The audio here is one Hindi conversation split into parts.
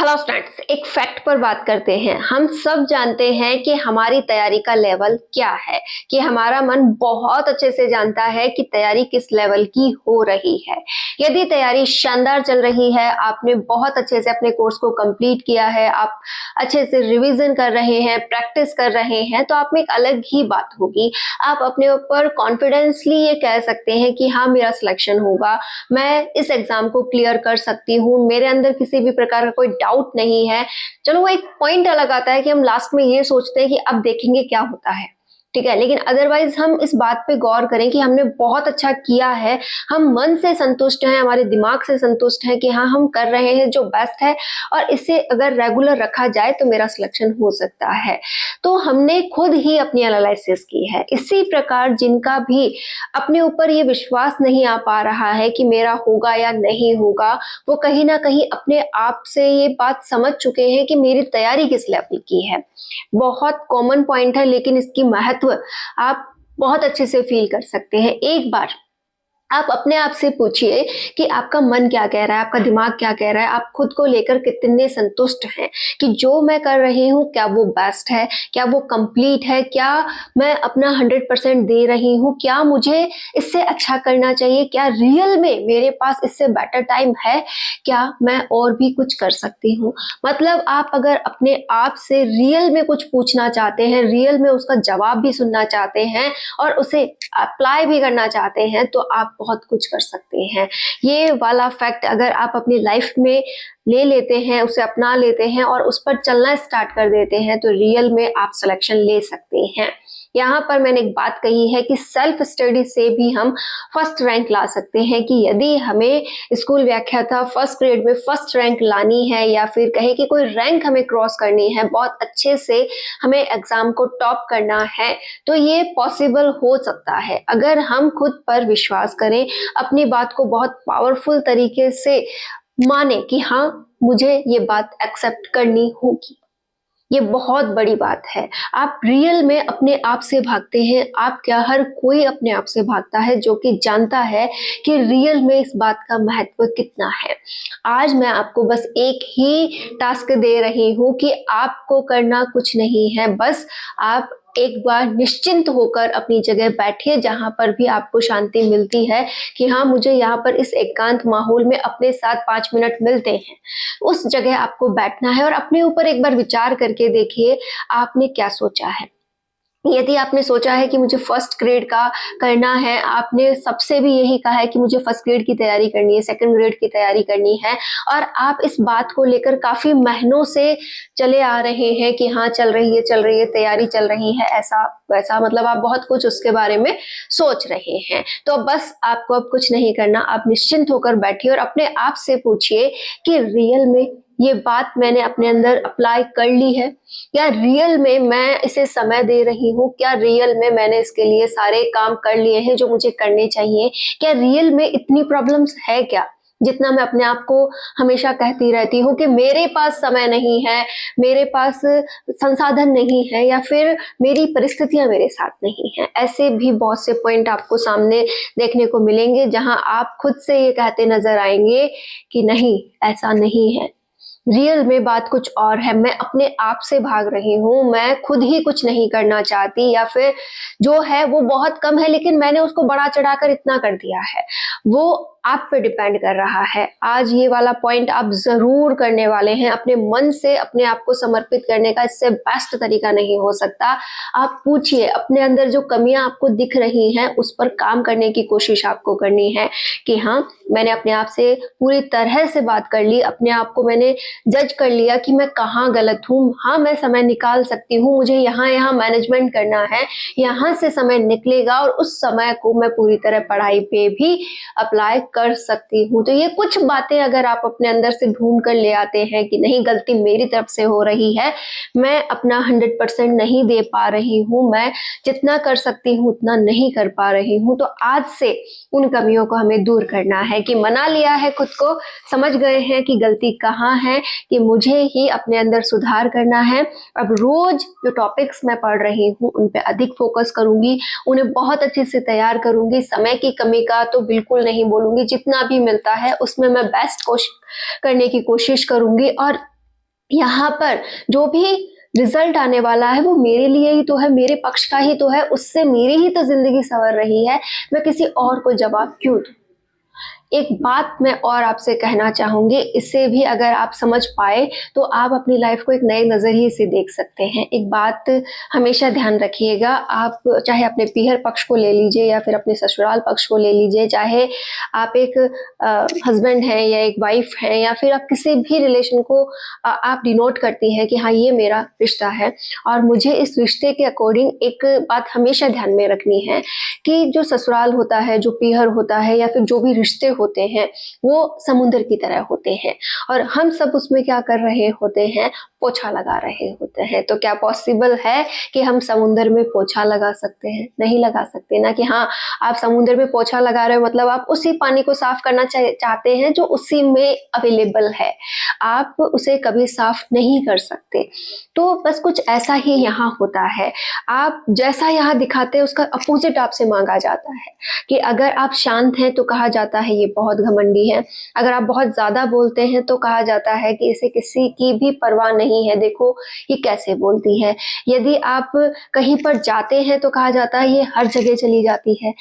हेलो स्टूडेंट्स, एक फैक्ट पर बात करते हैं। हम सब जानते हैं कि हमारी तैयारी का लेवल क्या है, कि हमारा मन बहुत अच्छे से जानता है कि तैयारी किस लेवल की हो रही है। यदि तैयारी शानदार चल रही है, आपने बहुत अच्छे से अपने कोर्स को कंप्लीट किया है, आप अच्छे से रिवीजन कर रहे हैं, प्रैक्टिस कर रहे हैं, तो आप में एक अलग ही बात होगी। आप अपने ऊपर कॉन्फिडेंसली ये कह सकते हैं कि हाँ, मेरा सिलेक्शन होगा, मैं इस एग्जाम को क्लियर कर सकती हूँ, मेरे अंदर किसी भी प्रकार का कोई डाउट नहीं है। चलो, वो एक पॉइंट अलग आता है कि हम लास्ट में ये सोचते हैं कि अब देखेंगे क्या होता है, ठीक है। लेकिन अदरवाइज हम इस बात पे गौर करें कि हमने बहुत अच्छा किया है, हम मन से संतुष्ट हैं, हमारे दिमाग से संतुष्ट हैं कि हाँ, हम कर रहे हैं जो बेस्ट है और इसे अगर रेगुलर रखा जाए तो मेरा सिलेक्शन हो सकता है। तो हमने खुद ही अपनी एनालिसिस की है। इसी प्रकार जिनका भी अपने ऊपर ये विश्वास नहीं आ पा रहा है कि मेरा होगा या नहीं होगा, वो कहीं ना कहीं अपने आप से ये बात समझ चुके हैं कि मेरी तैयारी किस लेवल की है। बहुत कॉमन पॉइंट है, लेकिन इसकी महत्व आप बहुत अच्छे से फील कर सकते हैं। एक बार आप अपने आप से पूछिए कि आपका मन क्या कह रहा है, आपका दिमाग क्या कह रहा है, आप खुद को लेकर कितने संतुष्ट हैं कि जो मैं कर रही हूँ क्या वो बेस्ट है, क्या वो कंप्लीट है, क्या मैं अपना 100% दे रही हूँ, क्या मुझे इससे अच्छा करना चाहिए, क्या रियल में मेरे पास इससे बेटर टाइम है, क्या मैं और भी कुछ कर सकती हूँ। मतलब आप अगर अपने आप से रियल में कुछ पूछना चाहते हैं, रियल में उसका जवाब भी सुनना चाहते हैं और उसे अप्लाई भी करना चाहते हैं, तो आप बहुत कुछ कर सकते हैं। ये वाला फैक्ट अगर आप अपनी लाइफ में ले लेते हैं, उसे अपना लेते हैं और उस पर चलना स्टार्ट कर देते हैं, तो रियल में आप सिलेक्शन ले सकते हैं। यहाँ पर मैंने एक बात कही है कि सेल्फ स्टडी से भी हम फर्स्ट रैंक ला सकते हैं, कि यदि हमें स्कूल व्याख्याता फर्स्ट ग्रेड में फर्स्ट रैंक लानी है या फिर कहे कि कोई रैंक हमें क्रॉस करनी है, बहुत अच्छे से हमें एग्जाम को टॉप करना है, तो ये पॉसिबल हो सकता है अगर हम खुद पर विश्वास करें, अपनी बात को बहुत पावरफुल तरीके से माने कि हाँ, मुझे ये बात एक्सेप्ट करनी होगी। ये बहुत बड़ी बात है। आप रियल में अपने आप से भागते हैं। आप क्या, हर कोई अपने आप से भागता है जो कि जानता है कि रियल में इस बात का महत्व कितना है। आज मैं आपको बस एक ही टास्क दे रही हूँ कि आपको करना कुछ नहीं है, बस आप एक बार निश्चिंत होकर अपनी जगह बैठिए, जहां पर भी आपको शांति मिलती है कि हाँ, मुझे यहाँ पर इस एकांत माहौल में अपने साथ 5 मिनट मिलते हैं, उस जगह आपको बैठना है और अपने ऊपर एक बार विचार करके देखिए आपने क्या सोचा है। यदि आपने सोचा है कि मुझे फर्स्ट ग्रेड का करना है, आपने सबसे भी यही कहा है कि मुझे फर्स्ट ग्रेड की तैयारी करनी है, सेकंड ग्रेड की तैयारी करनी है, और आप इस बात को लेकर काफी महीनों से चले आ रहे हैं कि हाँ, चल रही है तैयारी चल रही है, ऐसा वैसा, मतलब आप बहुत कुछ उसके बारे में सोच रहे हैं, तो बस आपको अब कुछ नहीं करना। आप निश्चिंत होकर बैठिए और अपने आप से पूछिए कि रियल में ये बात मैंने अपने अंदर अप्लाई कर ली है, क्या रियल में मैं इसे समय दे रही हूँ, क्या रियल में मैंने इसके लिए सारे काम कर लिए हैं जो मुझे करने चाहिए, क्या रियल में इतनी प्रॉब्लम्स है क्या, जितना मैं अपने आप को हमेशा कहती रहती हूँ कि मेरे पास समय नहीं है, मेरे पास संसाधन नहीं है, या फिर मेरी परिस्थितियां मेरे साथ नहीं है। ऐसे भी बहुत से पॉइंट आपको सामने देखने को मिलेंगे जहां आप खुद से ये कहते नजर आएंगे कि नहीं, ऐसा नहीं है, रियल में बात कुछ और है, मैं अपने आप से भाग रही हूँ, मैं खुद ही कुछ नहीं करना चाहती, या फिर जो है वो बहुत कम है लेकिन मैंने उसको बढ़ा चढ़ाकर इतना कर दिया है। वो आप पे डिपेंड कर रहा है। आज ये वाला पॉइंट आप जरूर करने वाले हैं। अपने मन से अपने आप को समर्पित करने का इससे बेस्ट तरीका नहीं हो सकता। आप पूछिए, अपने अंदर जो कमियां आपको दिख रही हैं उस पर काम करने की कोशिश आपको करनी है कि हाँ, मैंने अपने आप से पूरी तरह से बात कर ली, अपने आप को मैंने जज कर लिया कि मैं कहाँ गलत हूँ, हाँ, मैं समय निकाल सकती हूँ, मुझे यहाँ यहाँ मैनेजमेंट करना है, यहाँ से समय निकलेगा और उस समय को मैं पूरी तरह पढ़ाई पे भी अप्लाई कर सकती हूँ। तो ये कुछ बातें अगर आप अपने अंदर से ढूंढ कर ले आते हैं कि नहीं, गलती मेरी तरफ से हो रही है, मैं अपना 100% नहीं दे पा रही हूँ, मैं जितना कर सकती हूँ उतना नहीं कर पा रही हूँ, तो आज से उन कमियों को हमें दूर करना है कि मना लिया है खुद को, समझ गए हैं कि गलती कहाँ है, कि मुझे ही अपने अंदर सुधार करना है। अब रोज जो टॉपिक्स मैं पढ़ रही हूँ उन पे अधिक फोकस करूंगी, उन्हें बहुत अच्छे से तैयार करूंगी, समय की कमी का तो बिल्कुल नहीं बोलूंगी, जितना भी मिलता है उसमें मैं बेस्ट करने की कोशिश करूंगी और यहाँ पर जो भी रिजल्ट आने वाला है वो मेरे लिए ही तो है, मेरे पक्ष का ही तो है, उससे मेरी ही तो जिंदगी संवर रही है, मैं किसी और को जवाब क्यों दूं। एक बात मैं और आपसे कहना चाहूंगी, इससे भी अगर आप समझ पाए तो आप अपनी लाइफ को एक नए नजरिए से देख सकते हैं। एक बात हमेशा ध्यान रखिएगा, आप चाहे अपने पीहर पक्ष को ले लीजिए या फिर अपने ससुराल पक्ष को ले लीजिए, चाहे आप एक हस्बैंड हैं या एक वाइफ हैं या फिर आप किसी भी रिलेशन को आप डिनोट करती हैं कि हाँ ये मेरा रिश्ता है और मुझे इस रिश्ते के अकॉर्डिंग एक बात हमेशा ध्यान में रखनी है कि जो ससुराल होता है, जो पीहर होता है या फिर जो भी रिश्ते होते हैं वो समुद्र की तरह होते हैं और हम सब उसमें क्या कर रहे होते हैं, पोछा लगा रहे होते हैं। तो क्या पॉसिबल है कि हम समुद्र में पोछा लगा सकते हैं? नहीं लगा सकते ना। कि हाँ आप समुद्र में पोछा लगा रहे हो मतलब आप उसी पानी को साफ करना चाहते हैं जो उसी में अवेलेबल है, आप उसे कभी साफ नहीं कर सकते। तो बस कुछ ऐसा ही यहाँ होता है, आप जैसा यहाँ दिखाते हैं उसका अपोजिट आपसे मांगा जाता है। कि अगर आप शांत हैं तो कहा जाता है ये बहुत घमंडी है, अगर आप बहुत ज्यादा बोलते हैं तो कहा जाता है कि इसे किसी की भी परवाह नहीं है, देखो ये कैसे बोलती है। यदि आप कहीं पर जाते हैं तो कहा जाता है ये हर जगह चली जाती है,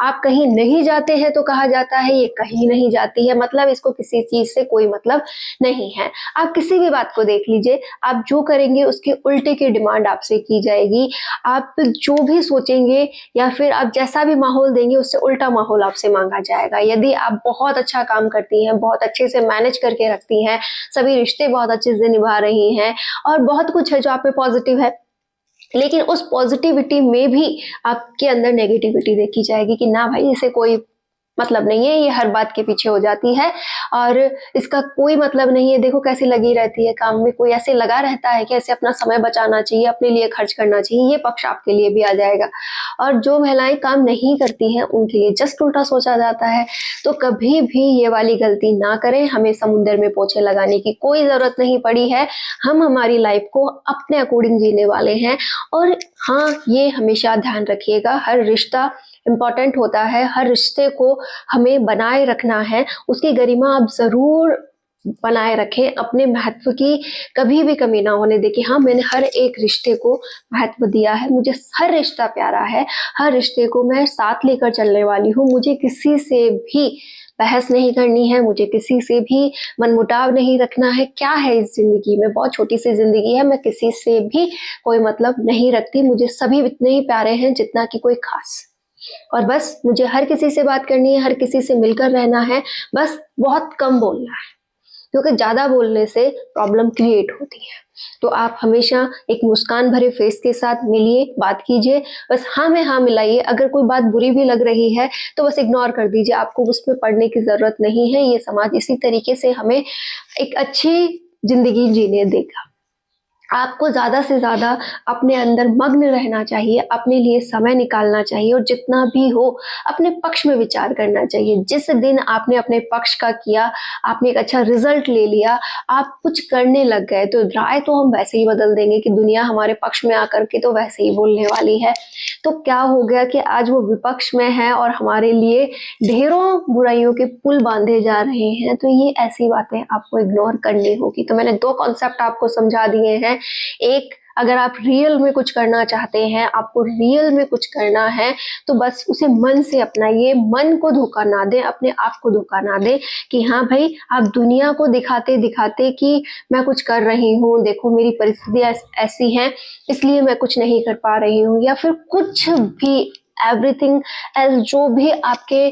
आप कहीं नहीं जाते हैं तो कहा जाता है ये कहीं नहीं जाती है, मतलब इसको किसी चीज से कोई मतलब नहीं है। आप किसी भी बात को देख लीजिए, आप जो करेंगे उसके उल्टे की डिमांड आपसे की जाएगी, आप जो भी सोचेंगे या फिर आप जैसा भी माहौल देंगे उससे उल्टा माहौल आपसे मांगा जाएगा। यदि आप बहुत अच्छा काम करती हैं, बहुत अच्छे से मैनेज करके रखती हैं, सभी रिश्ते बहुत अच्छे से निभा रही हैं और बहुत कुछ है जो आप पे पॉजिटिव है, लेकिन उस पॉजिटिविटी में भी आपके अंदर नेगेटिविटी देखी जाएगी कि ना भाई इसे कोई मतलब नहीं है, ये हर बात के पीछे हो जाती है और इसका कोई मतलब नहीं है, देखो कैसी लगी रहती है काम में, कोई ऐसे लगा रहता है कि ऐसे अपना समय बचाना चाहिए, अपने लिए खर्च करना चाहिए, ये पक्ष आपके लिए भी आ जाएगा। और जो महिलाएं काम नहीं करती हैं उनके लिए जस्ट उल्टा सोचा जाता है। तो कभी भी ये वाली गलती ना करें, हमें समुद्र में पोछे लगाने की कोई जरूरत नहीं पड़ी है, हम हमारी लाइफ को अपने अकॉर्डिंग जीने वाले हैं। और हाँ ये हमेशा ध्यान रखिएगा, हर रिश्ता इम्पॉर्टेंट होता है, हर रिश्ते को हमें बनाए रखना है, उसकी गरिमा आप जरूर बनाए रखें, अपने महत्व की कभी भी कमी ना होने दें कि हाँ मैंने हर एक रिश्ते को महत्व दिया है, मुझे हर रिश्ता प्यारा है, हर रिश्ते को मैं साथ लेकर चलने वाली हूँ, मुझे किसी से भी बहस नहीं करनी है, मुझे किसी से भी मनमुटाव नहीं रखना है। क्या है इस जिंदगी में, बहुत छोटी सी जिंदगी है, मैं किसी से भी कोई मतलब नहीं रखती, मुझे सभी इतने ही प्यारे हैं जितना कि कोई खास। और बस मुझे हर किसी से बात करनी है, हर किसी से मिलकर रहना है, बस बहुत कम बोलना है क्योंकि ज्यादा बोलने से प्रॉब्लम क्रिएट होती है। तो आप हमेशा एक मुस्कान भरे फेस के साथ मिलिए, बात कीजिए, बस हाँ में हाँ मिलाइए। अगर कोई बात बुरी भी लग रही है तो बस इग्नोर कर दीजिए, आपको उस पर पढ़ने की जरूरत नहीं है। ये समाज इसी तरीके से हमें एक अच्छी जिंदगी जीने देगा। आपको ज्यादा से ज्यादा अपने अंदर मग्न रहना चाहिए, अपने लिए समय निकालना चाहिए और जितना भी हो अपने पक्ष में विचार करना चाहिए। जिस दिन आपने अपने पक्ष का किया, आपने एक अच्छा रिजल्ट ले लिया, आप कुछ करने लग गए तो राय तो हम वैसे ही बदल देंगे कि दुनिया हमारे पक्ष में आकर के तो वैसे ही बोलने वाली है। तो क्या हो गया कि आज वो विपक्ष में है और हमारे लिए ढेरों बुराइयों के पुल बांधे जा रहे हैं। तो ये ऐसी बातें आपको इग्नोर करनी होगी। तो मैंने दो कॉन्सेप्ट आपको समझा दिए हैं। एक, अगर आप रियल में कुछ करना चाहते हैं, आपको रियल में कुछ करना है तो बस उसे मन से अपनाइए, मन को धोखा ना दें, अपने आप को धोखा ना दें कि हाँ भाई आप दुनिया को दिखाते दिखाते कि मैं कुछ कर रही हूँ, देखो मेरी परिस्थितियां ऐसी हैं इसलिए मैं कुछ नहीं कर पा रही हूँ, या फिर कुछ भी एवरीथिंग एल्स जो भी आपके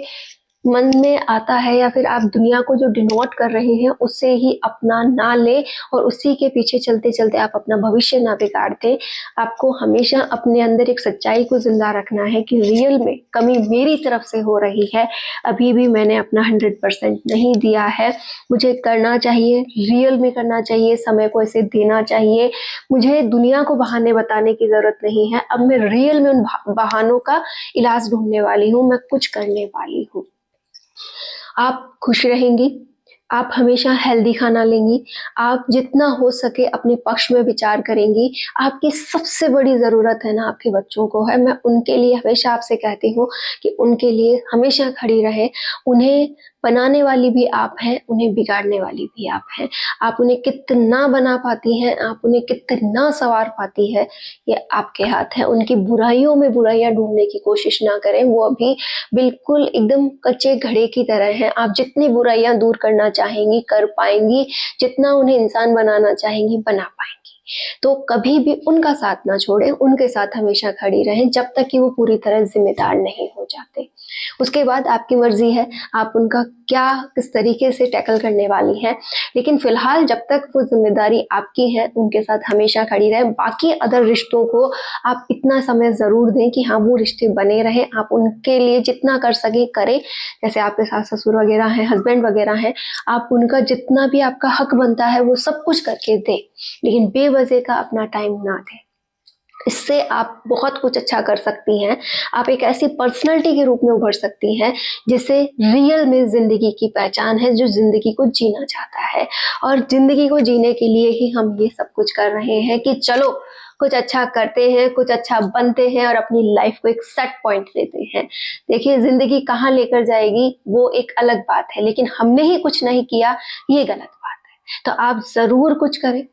मन में आता है या फिर आप दुनिया को जो डिनोट कर रहे हैं उससे ही अपना ना ले और उसी के पीछे चलते चलते आप अपना भविष्य ना बिगाड़ दे। आपको हमेशा अपने अंदर एक सच्चाई को जिंदा रखना है कि रियल में कमी मेरी तरफ से हो रही है, अभी भी मैंने अपना 100% नहीं दिया है, मुझे करना चाहिए, रियल में करना चाहिए, समय को ऐसे देना चाहिए, मुझे दुनिया को बहाने बताने की जरूरत नहीं है, अब मैं रियल में उन बहानों का इलाज ढूंढने वाली हूँ, मैं कुछ करने वाली हूँ। आप खुश रहेंगी, आप हमेशा हेल्दी खाना लेंगी, आप जितना हो सके अपने पक्ष में विचार करेंगी। आपकी सबसे बड़ी ज़रूरत है ना आपके बच्चों को है, मैं उनके लिए हमेशा आपसे कहती हूँ कि उनके लिए हमेशा खड़ी रहे, उन्हें बनाने वाली भी आप हैं, उन्हें बिगाड़ने वाली भी आप हैं। आप उन्हें कितना बना पाती हैं, आप उन्हें कितना संवार पाती है, ये आपके हाथ है। उनकी बुराइयों में बुराइयां ढूंढने की कोशिश ना करें, वो अभी बिल्कुल एकदम कच्चे घड़े की तरह हैं। आप जितनी बुराइयां दूर करना चाहेंगी कर पाएंगी, जितना उन्हें इंसान बनाना चाहेंगी बना पाएंगी। तो कभी भी उनका साथ ना छोड़ें, उनके साथ हमेशा खड़ी रहें जब तक कि वो पूरी तरह जिम्मेदार नहीं हो जाते। उसके बाद आपकी मर्जी है आप उनका क्या किस तरीके से टैकल करने वाली हैं, लेकिन फिलहाल जब तक वो जिम्मेदारी आपकी है उनके साथ हमेशा खड़ी रहें। बाकी अदर रिश्तों को आप इतना समय ज़रूर दें कि हाँ वो रिश्ते बने रहें, आप उनके लिए जितना कर सकें करें। जैसे आपके सास ससुर वगैरह हैं, हस्बैंड वगैरह हैं, आप उनका जितना भी आपका हक बनता है वो सब कुछ करके दें, लेकिन बेवजह का अपना टाइम ना दें। इससे आप बहुत कुछ अच्छा कर सकती हैं। आप एक ऐसी पर्सनैलिटी के रूप में उभर सकती हैं जिसे रियल में जिंदगी की पहचान है, जो जिंदगी को जीना चाहता है। और जिंदगी को जीने के लिए ही हम ये सब कुछ कर रहे हैं कि चलो कुछ अच्छा करते हैं, कुछ अच्छा बनते हैं और अपनी लाइफ को एक सेट पॉइंट देते हैं। देखिए जिंदगी कहाँ लेकर जाएगी वो एक अलग बात है, लेकिन हमने ही कुछ नहीं किया ये गलत बात है। तो आप जरूर कुछ करें,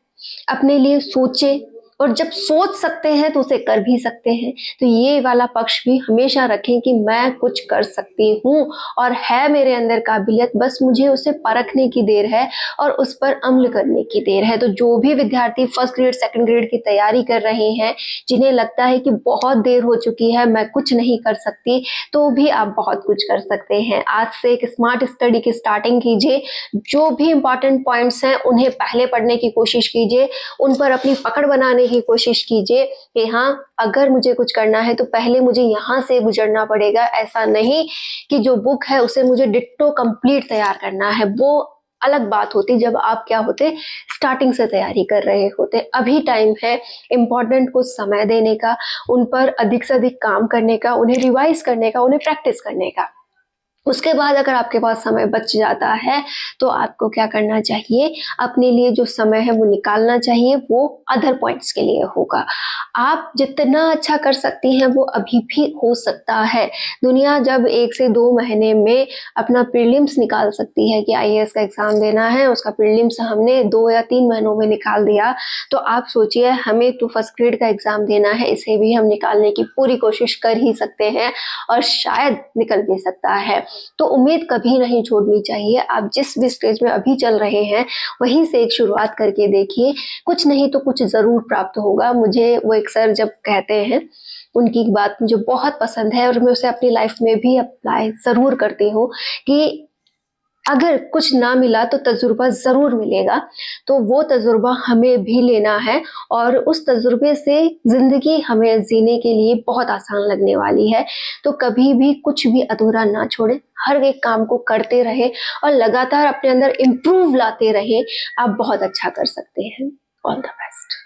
अपने लिए सोचें, और जब सोच सकते हैं तो उसे कर भी सकते हैं। तो ये वाला पक्ष भी हमेशा रखें कि मैं कुछ कर सकती हूँ और है मेरे अंदर काबिलियत, बस मुझे उसे परखने की देर है और उस पर अमल करने की देर है। तो जो भी विद्यार्थी फर्स्ट ग्रेड सेकंड ग्रेड की तैयारी कर रहे हैं, जिन्हें लगता है कि बहुत देर हो चुकी है मैं कुछ नहीं कर सकती, तो भी आप बहुत कुछ कर सकते हैं। आज से एक स्मार्ट स्टडी की स्टार्टिंग कीजिए। जो भी इंपॉर्टेंट पॉइंट्स हैं उन्हें पहले पढ़ने की कोशिश कीजिए, उन पर अपनी पकड़ बनाने की कोशिश कीजिए कि हाँ अगर मुझे कुछ करना है तो पहले मुझे यहाँ से गुजरना पड़ेगा। ऐसा नहीं कि जो बुक है उसे मुझे डिट्टो कंप्लीट तैयार करना है, वो अलग बात होती जब आप क्या होते स्टार्टिंग से तैयारी कर रहे होते। अभी टाइम है इम्पोर्टेंट को समय देने का, उन पर अधिक से अधिक काम करने का, उन्हें रिवाइज करने का, उन्हें प्रैक्टिस करने का। उसके बाद अगर आपके पास समय बच जाता है तो आपको क्या करना चाहिए, अपने लिए जो समय है वो निकालना चाहिए, वो अदर पॉइंट्स के लिए होगा। आप जितना अच्छा कर सकती हैं वो अभी भी हो सकता है। दुनिया जब 1 से 2 महीने में अपना प्रीलिम्स निकाल सकती है कि आईएएस का एग्जाम देना है, उसका प्रीलिम्स हमने 2 या 3 महीनों में निकाल दिया, तो आप सोचिए हमें तो फर्स्ट ग्रेड का एग्जाम देना है, इसे भी हम निकालने की पूरी कोशिश कर ही सकते हैं और शायद निकल भी सकता है। तो उम्मीद कभी नहीं छोड़नी चाहिए। आप जिस भी स्टेज में अभी चल रहे हैं वहीं से एक शुरुआत करके देखिए, कुछ नहीं तो कुछ जरूर प्राप्त होगा। मुझे वो एक सर जब कहते हैं, उनकी बात मुझे बहुत पसंद है और मैं उसे अपनी लाइफ में भी अप्लाई जरूर करती हूँ कि अगर कुछ ना मिला तो तजुर्बा जरूर मिलेगा। तो वो तजुर्बा हमें भी लेना है और उस तजुर्बे से जिंदगी हमें जीने के लिए बहुत आसान लगने वाली है। तो कभी भी कुछ भी अधूरा ना छोड़े, हर एक काम को करते रहे और लगातार अपने अंदर इम्प्रूव लाते रहे। आप बहुत अच्छा कर सकते हैं। All the best.